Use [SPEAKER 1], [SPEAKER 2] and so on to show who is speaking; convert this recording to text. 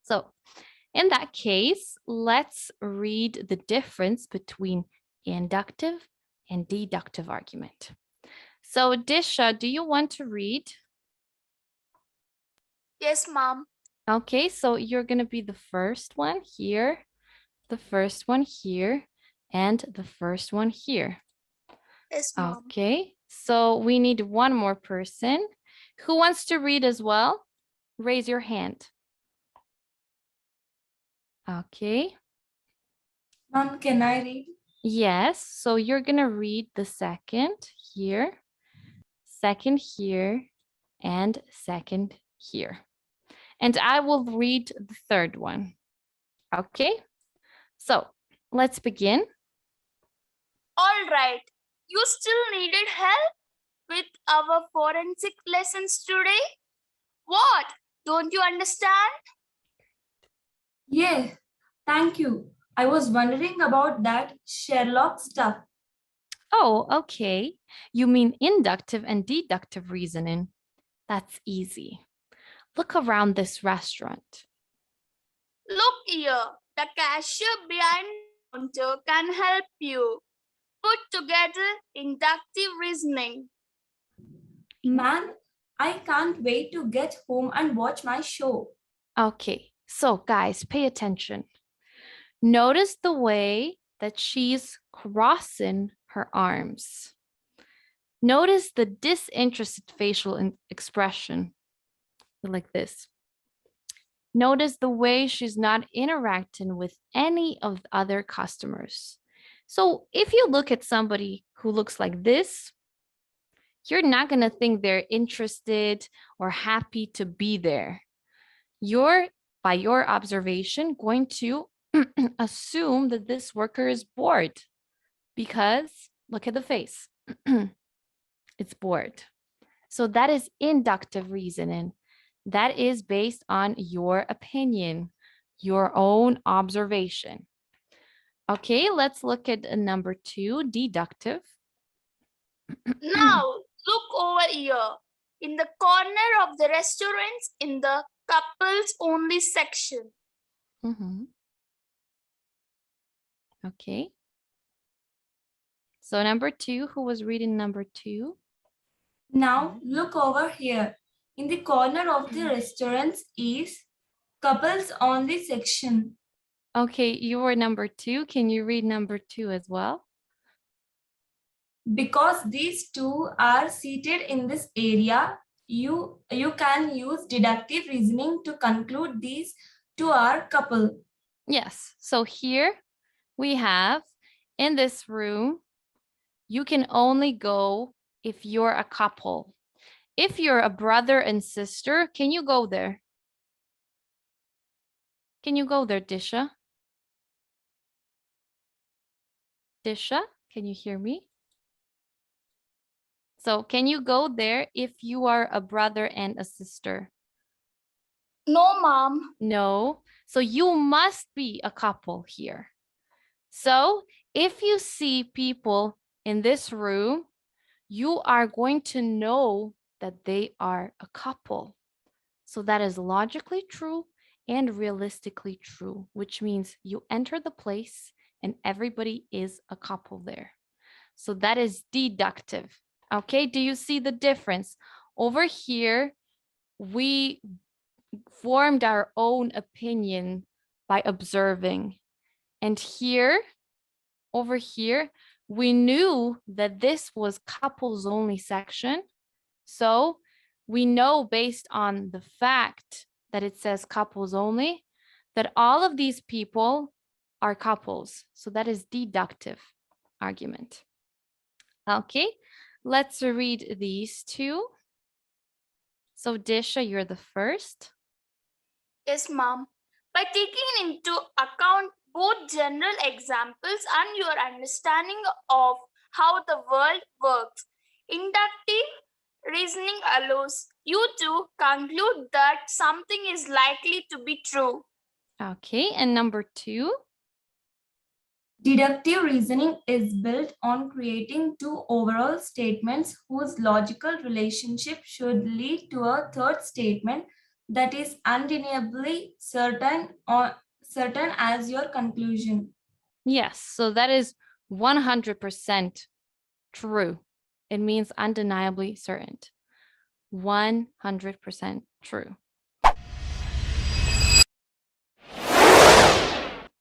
[SPEAKER 1] So in that case, let's read the difference between inductive and deductive argument. So Disha, do you want to read?
[SPEAKER 2] Yes, ma'am.
[SPEAKER 1] Okay, so you're going to be the first one here, the first one here, and the first one here.
[SPEAKER 2] Yes, ma'am.
[SPEAKER 1] Okay, so we need one more person. Who wants to read as well? Raise your hand. Okay.
[SPEAKER 3] Mom, can I read?
[SPEAKER 1] Yes, so you're going to read the second here, and second here. And I will read the third one. Okay, so let's begin.
[SPEAKER 2] All right. You still needed help with our forensic lessons today? What? Don't you understand?
[SPEAKER 3] Yeah, thank you. I was wondering about that Sherlock stuff.
[SPEAKER 1] Oh, okay. You mean inductive and deductive reasoning. That's easy. Look around this restaurant.
[SPEAKER 2] Look here. The cashier behind the counter can help you put together inductive reasoning.
[SPEAKER 3] Man, I can't wait to get home and watch my show.
[SPEAKER 1] Okay, so guys, pay attention. Notice the way that she's crossing her arms. Notice the disinterested facial expression, like this. Notice the way she's not interacting with any of the other customers. So if you look at somebody who looks like this, you're not going to think they're interested or happy to be there. You're, by your observation, going to assume that this worker is bored because look at the face. It's bored. So that is inductive reasoning. That is based on your opinion, your own observation. Okay, let's look at number 2, deductive.
[SPEAKER 2] Now, look over here. In the corner of the restaurants in the couples only section.
[SPEAKER 1] Okay. So number 2, who was reading number 2?
[SPEAKER 3] Now look over here. In the corner of the restaurants is couples only section.
[SPEAKER 1] Okay, you were number 2. Can you read number 2 as well?
[SPEAKER 3] Because these two are seated in this area, you can use deductive reasoning to conclude these two are couple.
[SPEAKER 1] Yes. So here we have in this room, you can only go if you're a couple. If you're a brother and sister, can you go there? Can you go there, Disha? Disha, can you hear me? So can you go there if you are a brother and a sister?
[SPEAKER 2] No, mom.
[SPEAKER 1] No. So you must be a couple here. So if you see people in this room, you are going to know that they are a couple. So that is logically true and realistically true, which means you enter the place and everybody is a couple there. So that is deductive. Okay, do you see the difference? Over here, we formed our own opinion by observing. And here, over here, we knew that this was couples only section. So we know based on the fact that it says couples only, that all of these people are couples. So that is deductive argument. Okay, let's read these two. So Disha, you're the first.
[SPEAKER 2] Yes, ma'am. By taking into account both general examples and your understanding of how the world works, inductive reasoning allows you to conclude that something is likely to be true.
[SPEAKER 1] Okay, and number 2.
[SPEAKER 3] Deductive reasoning is built on creating two overall statements whose logical relationship should lead to a third statement that is undeniably certain as your conclusion.
[SPEAKER 1] Yes, so that is 100% true. It means undeniably certain. 100% true.